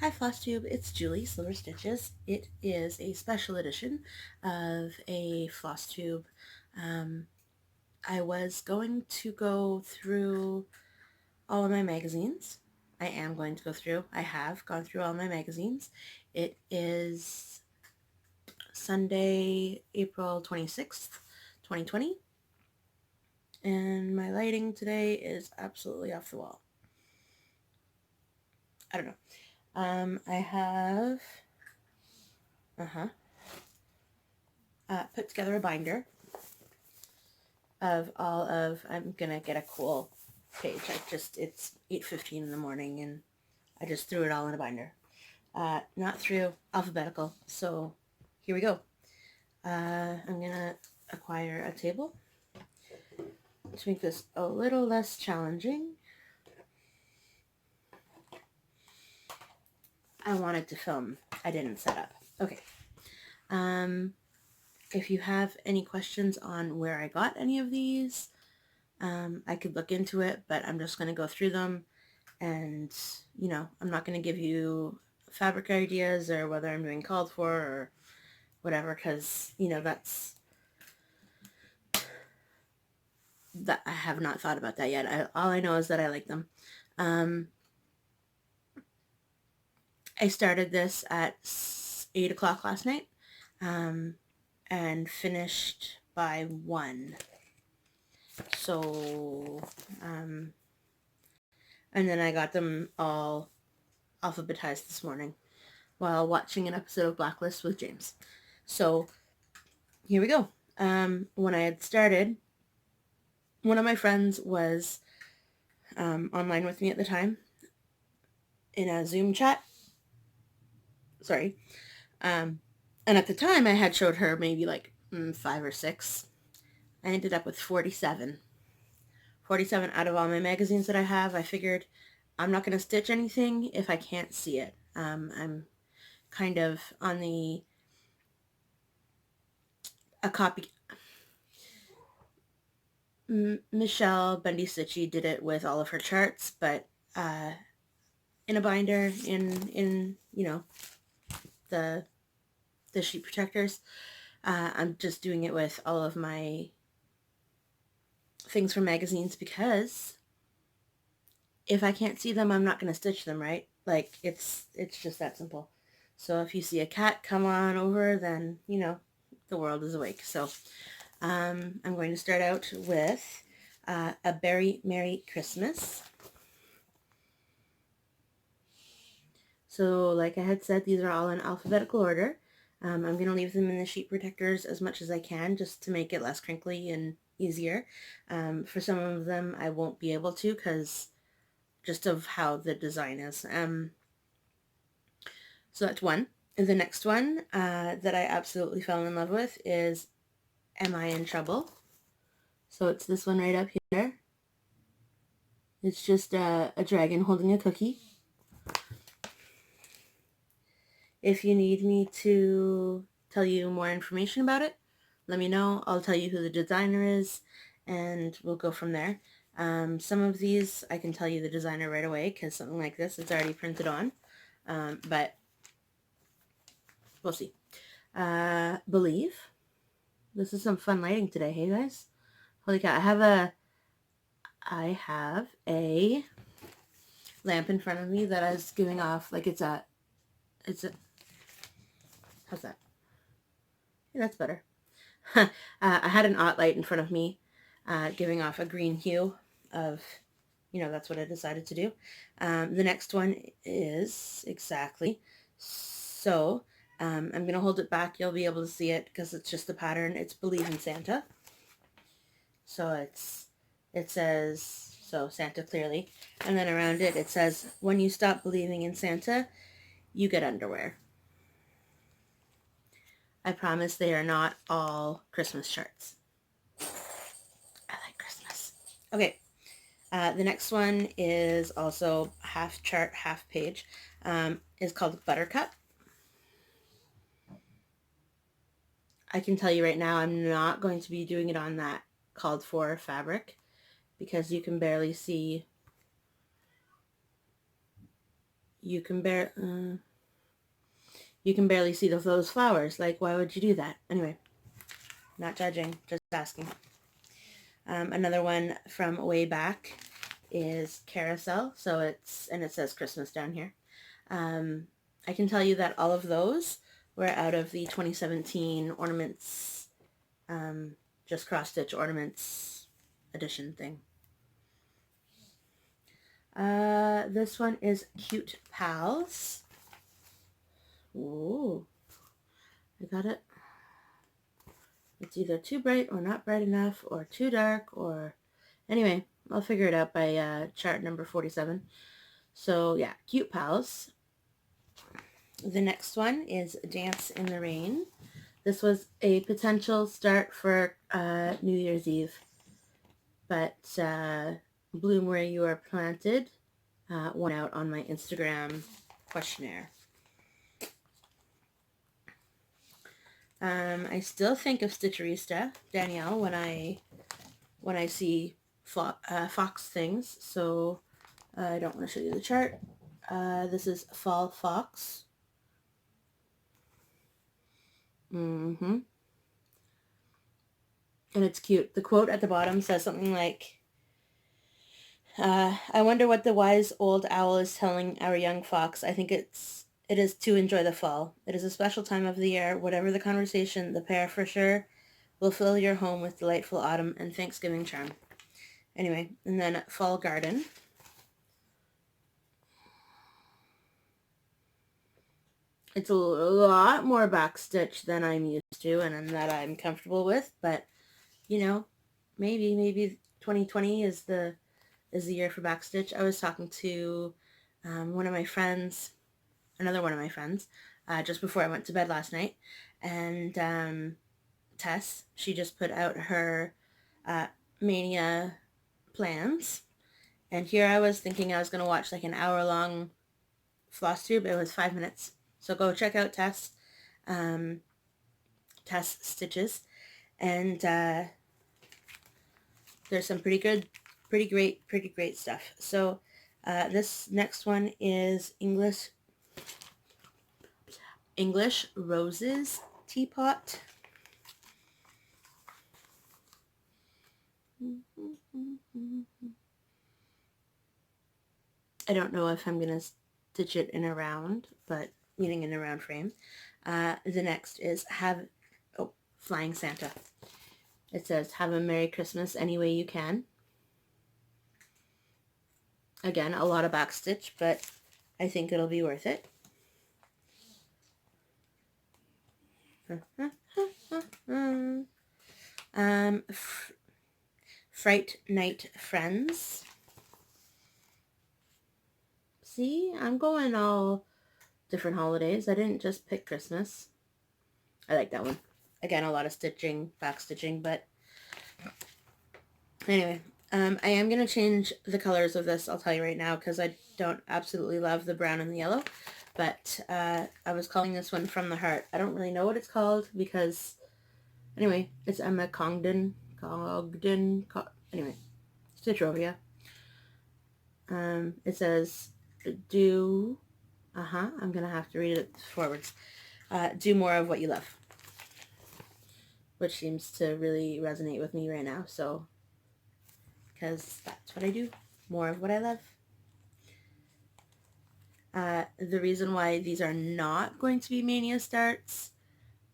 Hi FlossTube, it's Julie, Sylver Stitches. It is a special edition of a FlossTube. I was going to go through all of my magazines. I am going to go through. I have gone through all my magazines. It is Sunday, April 26th, 2020. And my lighting today is absolutely off the wall. I don't know. I have put together a binder of all of, I'm gonna get a cool page. It's 8:15 in the morning and I just threw it all in a binder. Not through alphabetical, so here we go. I'm gonna acquire a table to make this a little less challenging. I wanted to film, I didn't set up. Okay. If you have any questions on where I got any of these, I could look into it, but I'm just going to go through them, and, you know, I'm not going to give you fabric ideas or whether I'm doing called for or whatever, because, you know, that I have not thought about that yet. All I know is that I like them. I started this at 8 o'clock last night, and finished by 1. So, and then I got them all alphabetized this morning while watching an episode of Blacklist with James. So, here we go. When I had started, one of my friends was online with me at the time in a Zoom chat. Sorry. And at the time, I had showed her maybe like 5 or 6. I ended up with 47. 47 out of all my magazines that I have. I figured I'm not going to stitch anything if I can't see it. I'm kind of on a copy. Michelle Bundy Stitchy did it with all of her charts, but in a binder, in you know, the sheet protectors. I'm just doing it with all of my things from magazines because if I can't see them, I'm not going to stitch them, right? Like, it's just that simple. So if you see a cat come on over, then, you know, the world is awake. So I'm going to start out with A Very Merry Christmas. So like I had said, these are all in alphabetical order. I'm going to leave them in the sheet protectors as much as I can just to make it less crinkly and easier. For some of them, I won't be able to because just of how the design is. So that's one. The next one that I absolutely fell in love with is Am I in Trouble? So it's this one right up here. It's just a dragon holding a cookie. If you need me to tell you more information about it, let me know. I'll tell you who the designer is, and we'll go from there. Some of these I can tell you the designer right away because something like this it's already printed on, but we'll see. Believe. This is some fun lighting today, hey guys? Holy cow! I have a lamp in front of me that is giving off like it's a. How's that? Yeah, that's better. I had an art light in front of me giving off a green hue of, you know, that's what I decided to do. The next one is exactly. So I'm going to hold it back. You'll be able to see it because it's just the pattern. It's Believe in Santa. So it says, so Santa clearly. And then around it, it says, when you stop believing in Santa, you get underwear. I promise they are not all Christmas charts. I like Christmas. Okay. The next one is also half chart, half page. Is called Buttercup. I can tell you right now, I'm not going to be doing it on that called for fabric because you can barely see. you can barely see those flowers. Like, why would you do that? Anyway, not judging, just asking. Another one from way back is Carousel. So it says Christmas down here. I can tell you that all of those were out of the 2017 ornaments, just cross stitch ornaments edition thing. This one is Cute Pals. Ooh, I got it. It's either too bright or not bright enough, or too dark, or anyway, I'll figure it out by chart number 47. So yeah, Cute Pals. The next one is Dance in the Rain. This was a potential start for New Year's Eve, but Bloom Where You Are Planted went out on my Instagram questionnaire. I still think of Stitcherista, Danielle, when I see fox things, so I don't want to show you the chart. This is Fall Fox. And it's cute. The quote at the bottom says something like, I wonder what the wise old owl is telling our young fox. I think it is to enjoy the fall. It is a special time of the year. Whatever the conversation, the pair for sure will fill your home with delightful autumn and Thanksgiving charm. Anyway, and then Fall Garden. It's a lot more backstitch than I'm used to and that I'm comfortable with, but you know, maybe 2020 is the year for backstitch. I was talking to one of my friends, another one of my friends, just before I went to bed last night, and Tess, she just put out her Mania plans, and here I was thinking I was going to watch like an hour-long floss tube. It was 5 minutes. So go check out Tess Stitches, and there's some pretty great stuff. So this next one is English Roses Teapot. I don't know if I'm going to stitch it in a round, but meaning in a round frame. The next is Flying Santa. It says, have a Merry Christmas any way you can. Again, a lot of backstitch, but I think it'll be worth it. Fright Night Friends. See, I'm going all different holidays. I didn't just pick Christmas. I like that one. Again, a lot of stitching, back stitching, but anyway, I am going to change the colors of this, I'll tell you right now, because I don't absolutely love the brown and the yellow, but I was calling this one From the Heart. I don't really know what it's called because, anyway, it's Emma Congdon, anyway, Stitcherovia. It says, I'm going to have to read it forwards. Do more of what you love, which seems to really resonate with me right now, so, because that's what I do, more of what I love. The reason why these are not going to be Mania starts,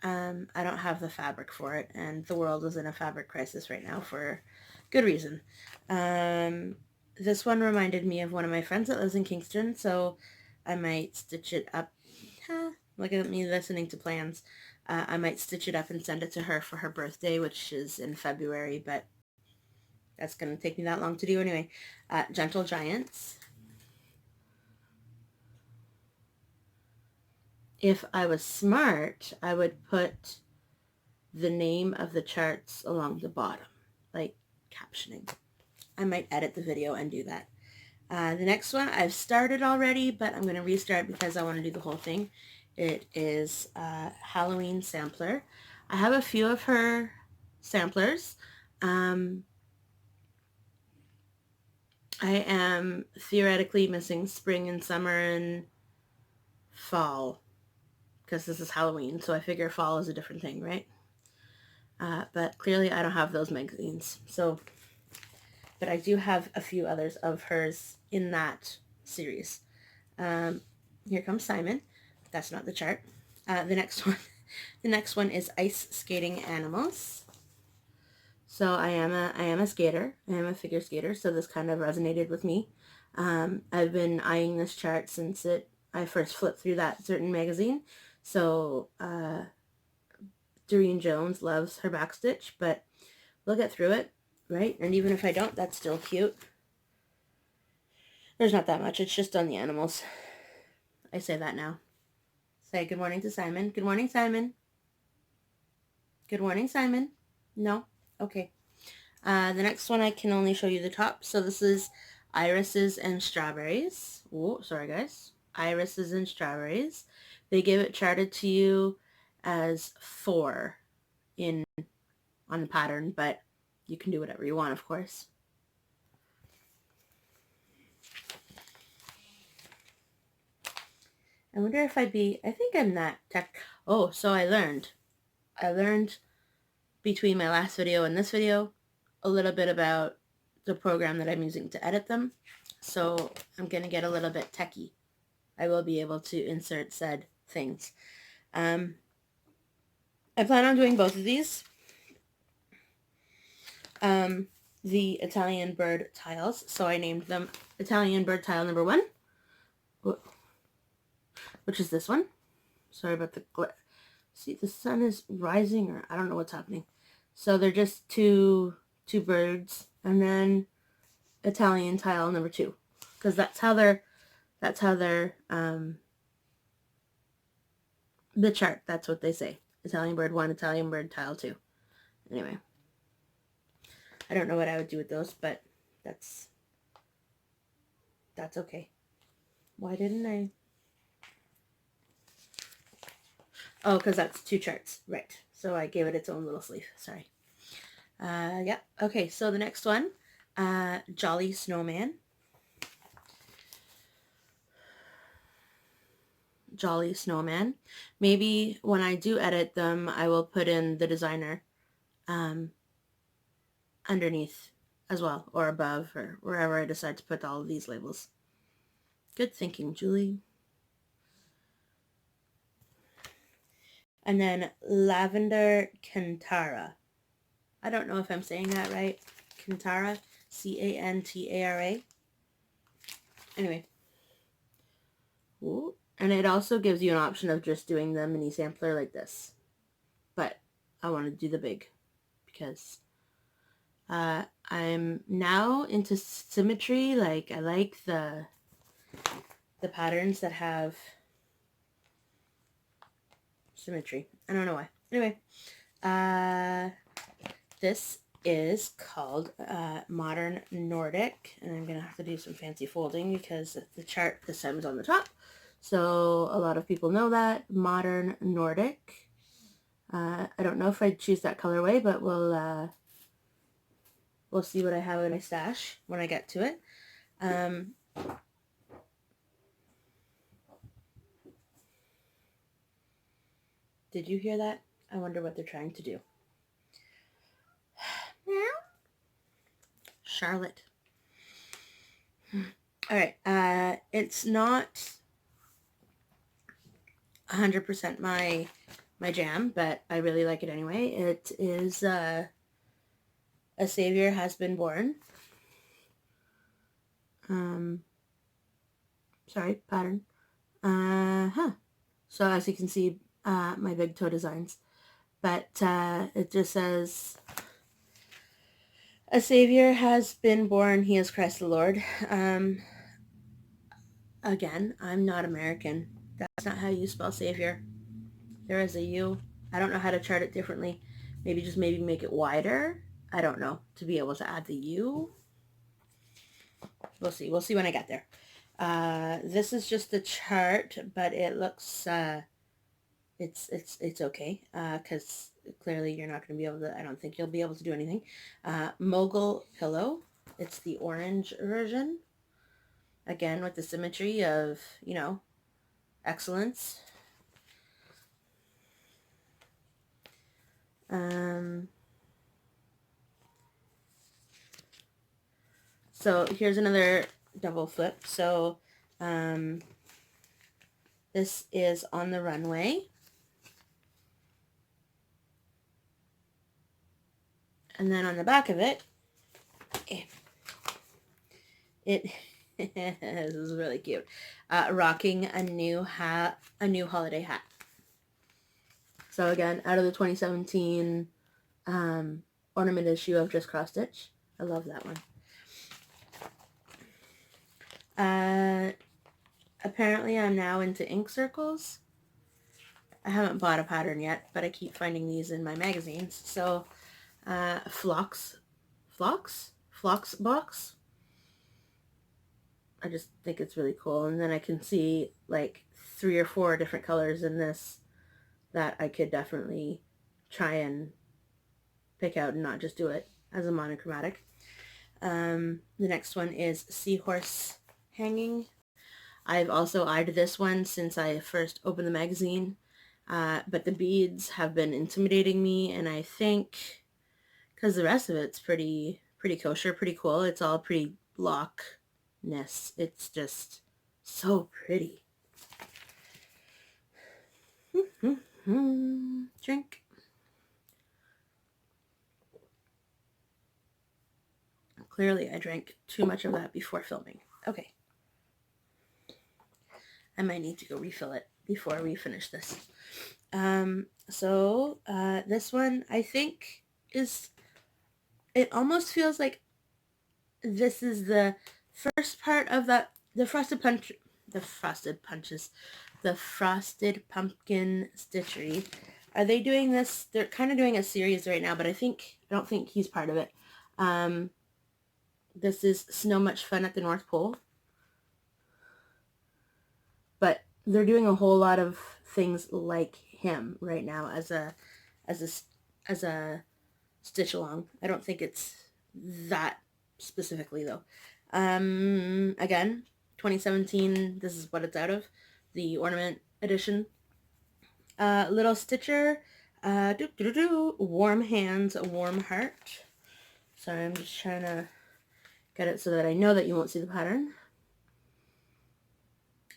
I don't have the fabric for it, and the world is in a fabric crisis right now for good reason. This one reminded me of one of my friends that lives in Kingston, so I might stitch it up. Look at me listening to plans. I might stitch it up and send it to her for her birthday, which is in February, but that's going to take me that long to do anyway. Gentle Giants. If I was smart, I would put the name of the charts along the bottom, like captioning. I might edit the video and do that. The next one I've started already, but I'm going to restart because I want to do the whole thing. It is Halloween Sampler. I have a few of her samplers. I am theoretically missing spring and summer and fall, because this is Halloween, so I figure fall is a different thing, right? But clearly I don't have those magazines. So, but I do have a few others of hers in that series. Here comes Simon. That's not the chart. The next one is ice skating animals. So I am a skater. I am a figure skater. So this kind of resonated with me. I've been eyeing this chart since I first flipped through that certain magazine. So Doreen Jones loves her backstitch, but we'll get through it, right? And even if I don't, that's still cute. There's not that much. It's just on the animals. I say that now. Say good morning to Simon. Good morning, Simon. Good morning, Simon. No? Okay. The next one I can only show you the top. So this is irises and strawberries. Oh, sorry guys. Irises and strawberries. They give it charted to you as 4 on the pattern, but you can do whatever you want, of course. I wonder if I think I'm that tech. Oh, so I learned between my last video and this video a little bit about the program that I'm using to edit them. So I'm going to get a little bit techie. I will be able to insert said things. I plan on doing both of these. The Italian bird tiles. So I named them Italian bird tile number 1, which is this one. Sorry about the glare. See, the sun is rising, or I don't know what's happening. So they're just two birds, and then Italian tile number 2, because that's how they're the chart. That's what they say. Italian bird 1, Italian bird tile 2. Anyway, I don't know what I would do with those, but that's okay. Why didn't I? Oh, because that's 2 charts. Right. So I gave it its own little sleeve. Sorry. Yeah. Okay, so the next one, Jolly Snowman. Jolly Snowman. Maybe when I do edit them, I will put in the designer underneath as well, or above, or wherever I decide to put all of these labels. Good thinking, Julie. And then Lavender Kantara. I don't know if I'm saying that right. Kantara, Cantara. Anyway. Ooh. And it also gives you an option of just doing the mini sampler like this. But I want to do the big because I'm now into symmetry. Like, I like the patterns that have symmetry. I don't know why. Anyway, this is called Modern Nordic, and I'm gonna have to do some fancy folding because the chart this time is on the top, so a lot of people know that. Modern Nordic. I don't know if I'd choose that colorway, but we'll see what I have in my stash when I get to it. Did you hear that? I wonder what they're trying to do. Charlotte. All right. It's not 100% my jam, but I really like it anyway. It is A Savior Has Been Born. Sorry, pattern. So as you can see, my big toe designs, but it just says, a Savior has been born, he is Christ the Lord. Again, I'm not American. That's not how you spell Savior. There is a U. I don't know how to chart it differently. Maybe make it wider. I don't know, to be able to add the U. We'll see. We'll see when I get there. This is just the chart, but it looks, it's okay, because clearly you're not going to be able to, I don't think you'll be able to do anything. Mogul Pillow. It's the orange version. Again, with the symmetry of, you know, excellence. So here's another double flip. So this is on the runway. And then on the back of it, this is really cute. Rocking a new hat, a new holiday hat. So again, out of the 2017 ornament issue of Just Cross Stitch. I love that one. Apparently I'm now into ink circles. I haven't bought a pattern yet, but I keep finding these in my magazines. So, Phlox box. I just think it's really cool. And then I can see like 3 or 4 different colors in this that I could definitely try and pick out and not just do it as a monochromatic. The next one is Seahorse Hanging. I've also eyed this one since I first opened the magazine, but the beads have been intimidating me, and I think because the rest of it's pretty kosher, pretty cool. It's all pretty blockness. It's just so pretty. Drink. Clearly, I drank too much of that before filming. Okay. I might need to go refill it before we finish this. This one, I think, it almost feels like this is the first part of the Frosted Pumpkin Stitchery. Are they doing this? They're kind of doing a series right now, but I don't think he's part of it. This is Snow Much Fun at the North Pole. But they're doing a whole lot of things like him right now as a stitch along. I don't think it's that specifically though. Again, 2017, this is what it's out of, the ornament edition. Little Stitcher, warm hands, warm heart. Sorry, I'm just trying to get it so that I know that you won't see the pattern.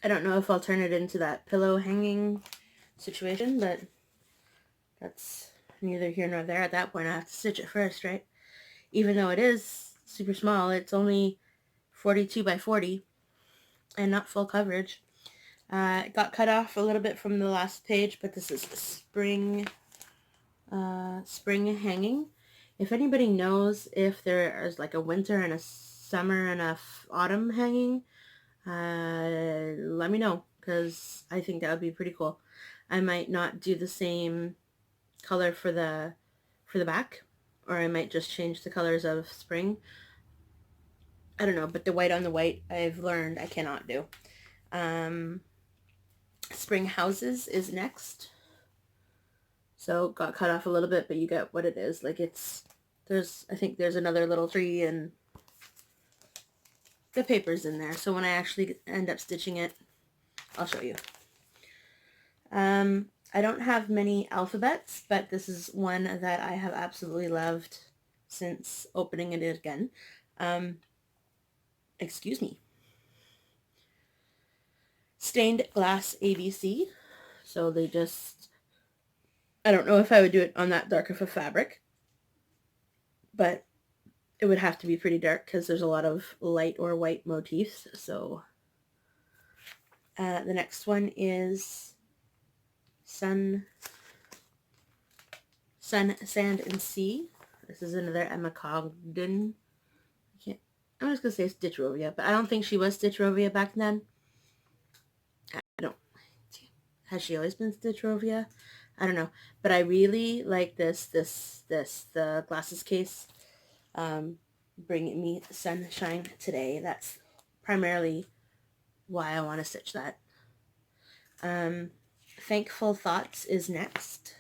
I don't know if I'll turn it into that pillow hanging situation, but that's neither here nor there. At that point, I have to stitch it first, right? Even though it is super small, it's only 42 by 40 and not full coverage. It got cut off a little bit from the last page, but this is spring hanging. If anybody knows if there is like a winter and a summer and a autumn hanging, let me know, because I think that would be pretty cool. I might not do the same color for the back, or I might just change the colors of spring. I don't know, but the white on the white I've learned I cannot do. Spring Houses is next. So got cut off a little bit, but you get what it is. Like I think there's another little tree and the paper's in there. So when I actually end up stitching it, I'll show you. I don't have many alphabets, but this is one that I have absolutely loved since opening it again. Excuse me. Stained Glass ABC. So they just, I don't know if I would do it on that dark of a fabric, but it would have to be pretty dark because there's a lot of light or white motifs. So the next one is Sun, Sand, and Sea. This is another Emma Cogden. I'm just going to say Stitcherovia, but I don't think she was Stitcherovia back then. I don't. Has she always been Stitcherovia? I don't know. But I really like the glasses case. Bringing me sunshine today. That's primarily why I want to stitch that. Thankful Thoughts is next.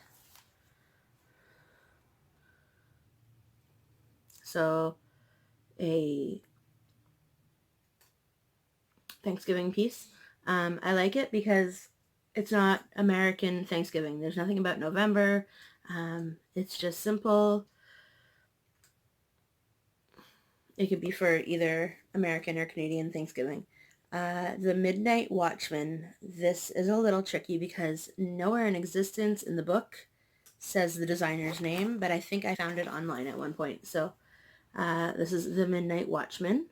So a Thanksgiving piece. I like it because it's not American Thanksgiving. There's nothing about November. It's just simple. It could be for either American or Canadian Thanksgiving. The Midnight Watchman. This is a little tricky because nowhere in existence in the book says the designer's name, but I think I found it online at one point. So this is the Midnight Watchman.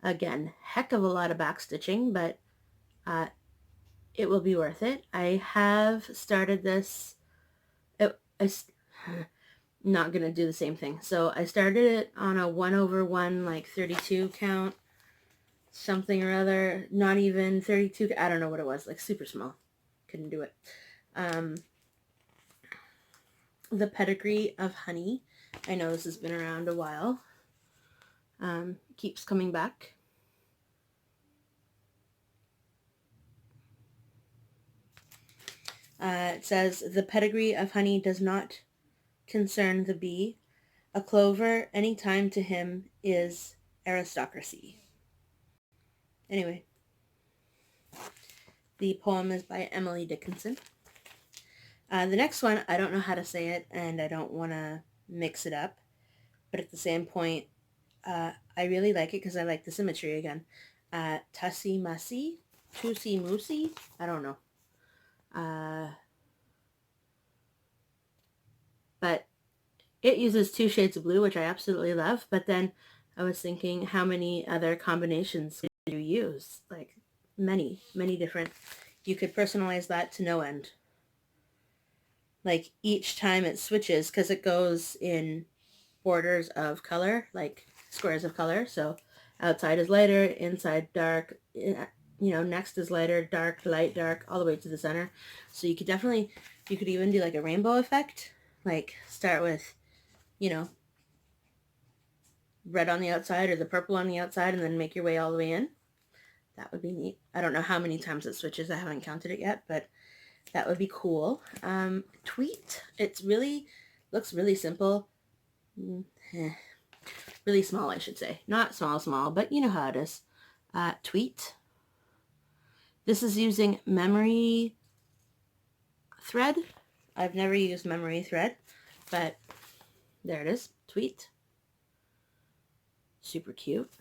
Again, heck of a lot of backstitching, but it will be worth it. I have started this. Not going to do the same thing. So I started it on a 1/1, like 32 count, something or other. Not even 32. I don't know what it was. Like super small. Couldn't do it. The Pedigree of Honey. I know this has been around a while. Keeps coming back. It says, the pedigree of honey does not concern the bee. A clover any time to him is aristocracy. Anyway, the poem is by Emily Dickinson. The next one, I don't know how to say it, and I don't want to mix it up, but at the same point, I really like it because I like the symmetry again. Tussie Mussy, Tussie Moosey, I don't know. But it uses 2 shades of blue, which I absolutely love, but then I was thinking, how many other combinations could you use? Like, many, many different. You could personalize that to no end. Like, each time it switches, because it goes in borders of color, like squares of color. So outside is lighter, inside dark, next is lighter, dark, light, dark, all the way to the center. So you could even do like a rainbow effect. Like, start with, red on the outside or the purple on the outside, and then make your way all the way in. That would be neat. I don't know how many times it switches. I haven't counted it yet, but that would be cool. Tweet. Looks really simple. Really small, I should say. Not small, but you know how it is. Tweet. This is using memory thread. I've never used memory thread, but there it is. Tweet. Super cute.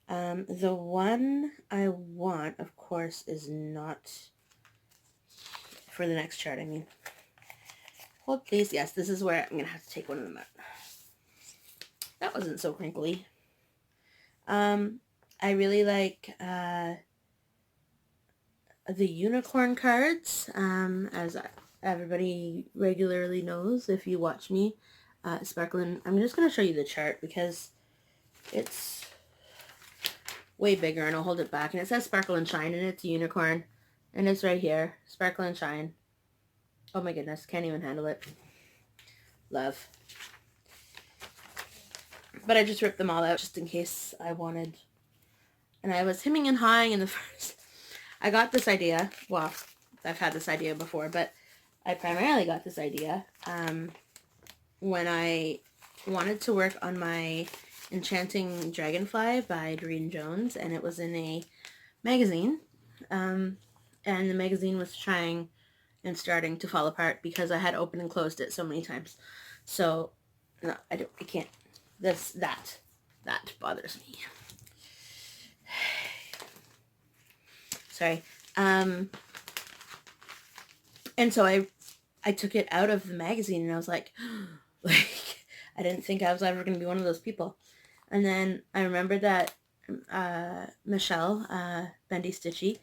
The one I want, of course, is not for the next chart. I mean, hold please. Yes, this is where I'm going to have to take one of them out. That wasn't so crinkly. I really like the unicorn cards, as everybody regularly knows if you watch me. Sparkling. I'm just going to show you the chart because it's way bigger, and I'll hold it back. And it says Sparkle and Shine, and it's a unicorn. And it's right here. Sparkle and Shine. Oh my goodness. Can't even handle it. Love. But I just ripped them all out just in case I wanted. And I was hemming and hawing in the first. I got this idea. Well, I've had this idea before, but I primarily got this idea when I wanted to work on my Enchanting Dragonfly by Doreen Jones, and it was in a magazine, and the magazine was trying and starting to fall apart because I had opened and closed it so many times. So, no, I can't. That bothers me. Sorry. And so I took it out of the magazine, and I was like, I didn't think I was ever going to be one of those people. And then I remembered that Michelle, Bendy Stitchy,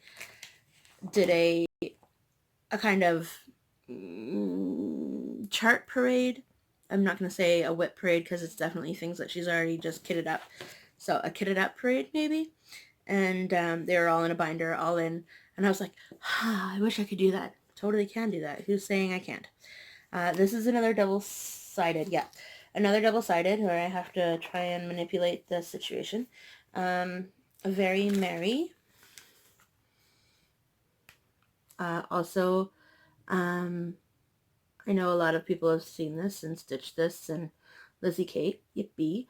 did a kind of chart parade. I'm not going to say a whip parade because it's definitely things that she's already just kitted up. So a kitted up parade maybe. And they were all in a binder, all in. And I was like, I wish I could do that. Totally can do that. Who's saying I can't? This is another double-sided. Yeah. Another double-sided where I have to try and manipulate the situation. Very merry. Also, I know a lot of people have seen this and stitched this, and Lizzie Kate, yippee.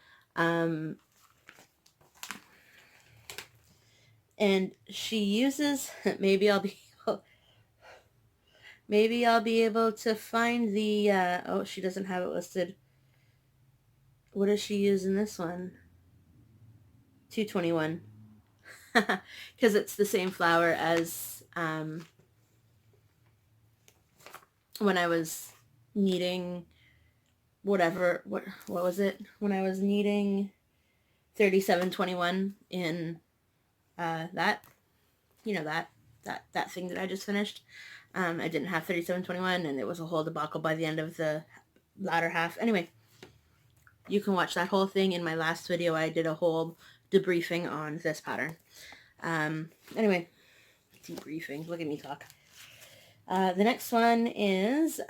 And she uses, maybe I'll be able, Maybe I'll be able to find the, oh, she doesn't have it listed. What does she use in this one? 221. Because it's the same flower as when I was kneading whatever, what was it? When I was kneading 3721 in that, you know, that thing that I just finished. I didn't have 3721 and it was a whole debacle by the end of the latter half. Anyway, you can watch that whole thing in my last video. I did a whole debriefing on this pattern. Anyway, debriefing. Look at me talk. The next one is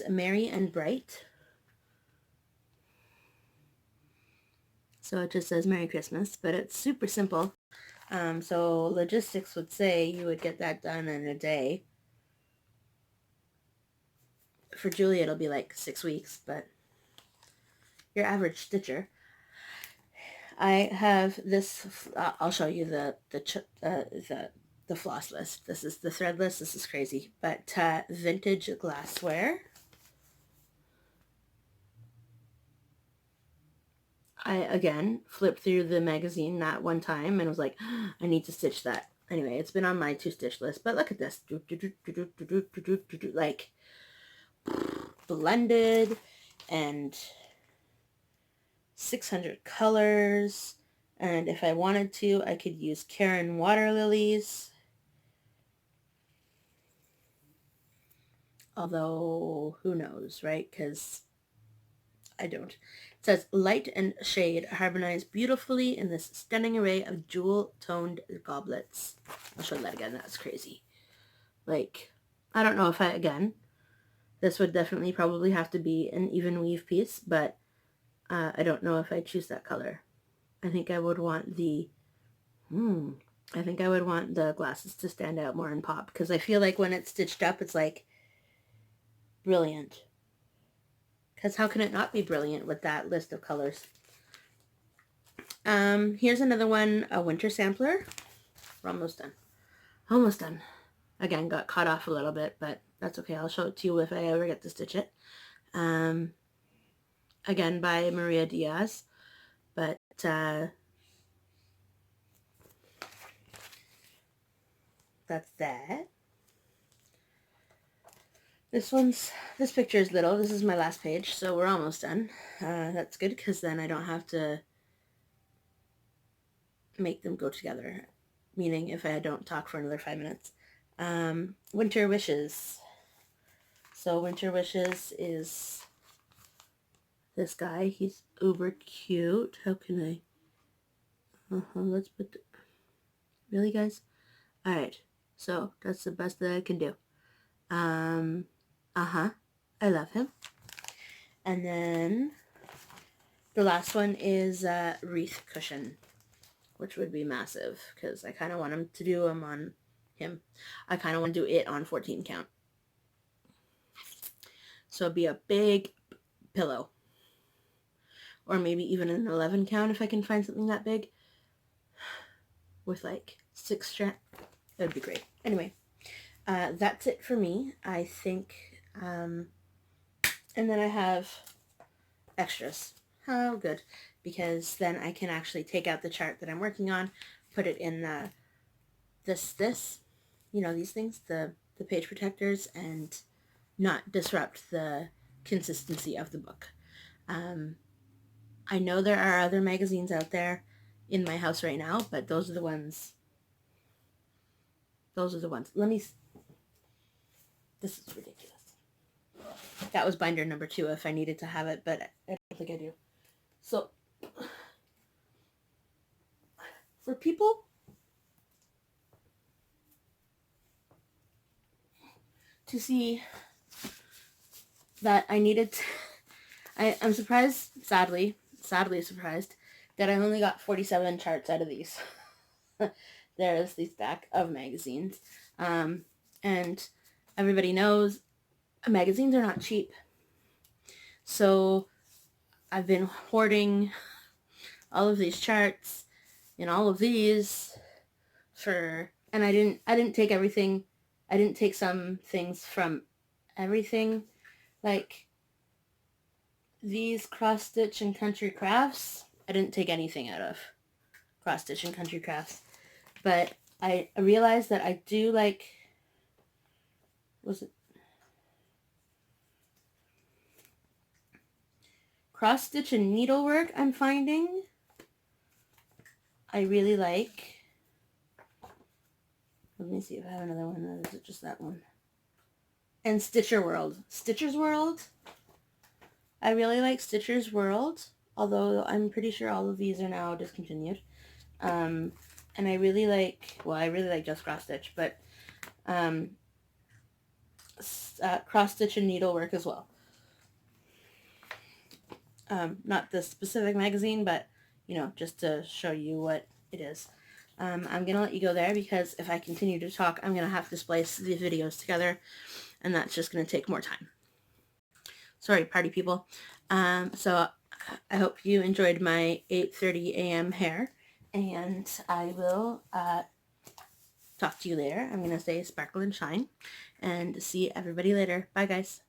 Merry and Bright. So it just says Merry Christmas, but it's super simple. So logistics would say you would get that done in a day. For Julie, it'll be like 6 weeks, but your average stitcher. I have this. I'll show you the floss list. This is the thread list. This is crazy, but vintage glassware. I again flipped through the magazine that one time and was like, I need to stitch that. Anyway, it's been on my to stitch list, but look at this. Like blended and 600 colors. And if I wanted to, I could use Karen water lilies. Although, who knows, right? Because I don't. It says, light and shade harmonize beautifully in this stunning array of jewel-toned goblets. I'll show that again. That's crazy. Like, I don't know if I, again, this would definitely probably have to be an even weave piece, but I don't know if I choose that color. I think I would want the, I think I would want the glasses to stand out more and pop, because I feel like when it's stitched up, it's like brilliant. Because how can it not be brilliant with that list of colors? Here's another one, a winter sampler. We're almost done. Almost done. Again, got cut off a little bit, but that's okay. I'll show it to you if I ever get to stitch it. Again, by Maria Diaz. But that's that. This picture is little. This is my last page, so we're almost done. That's good, because then I don't have to make them go together. Meaning if I don't talk for another 5 minutes. Winter Wishes. So Winter Wishes is this guy. He's uber cute. How can I? Let's put the, really, guys? Alright. So that's the best that I can do. I love him. And then the last one is Wreath Cushion, which would be massive, because I kind of want him to do them on him. I kind of want to do it on 14 count. So it'd be a big pillow. Or maybe even an 11 count if I can find something that big. With like 6 strands. That would be great. Anyway, that's it for me, I think. And then I have extras. Oh, good. Because then I can actually take out the chart that I'm working on, put it in this, you know, these things, the page protectors, and not disrupt the consistency of the book. I know there are other magazines out there in my house right now, but those are the ones. Those are the ones. Let me. This is ridiculous. That was binder number 2 if I needed to have it, but I don't think I do. So, for people to see that I needed to, I'm surprised, sadly surprised, that I only got 47 charts out of these. There's the stack of magazines. And everybody knows magazines are not cheap. So I've been hoarding all of these charts and all of these and I didn't take everything I didn't take some things from everything. Like these cross stitch and country crafts, I didn't take anything out of cross stitch and country crafts. But I realized that I do like, was it cross stitch and needlework? I'm finding I really like. Let me see if I have another one. Or is it just that one? And Stitcher's World. I really like Stitcher's World, although I'm pretty sure all of these are now discontinued. And I really like, well, I really like just cross stitch, but cross stitch and needlework as well. Not the specific magazine, but you know, just to show you what it is. I'm gonna let you go there because if I continue to talk, I'm gonna have to splice the videos together, and that's just gonna take more time. Sorry, party people. So I hope you enjoyed my 8:30 a.m. hair, and I will talk to you later. I'm gonna say sparkle and shine, and see everybody later. Bye, guys.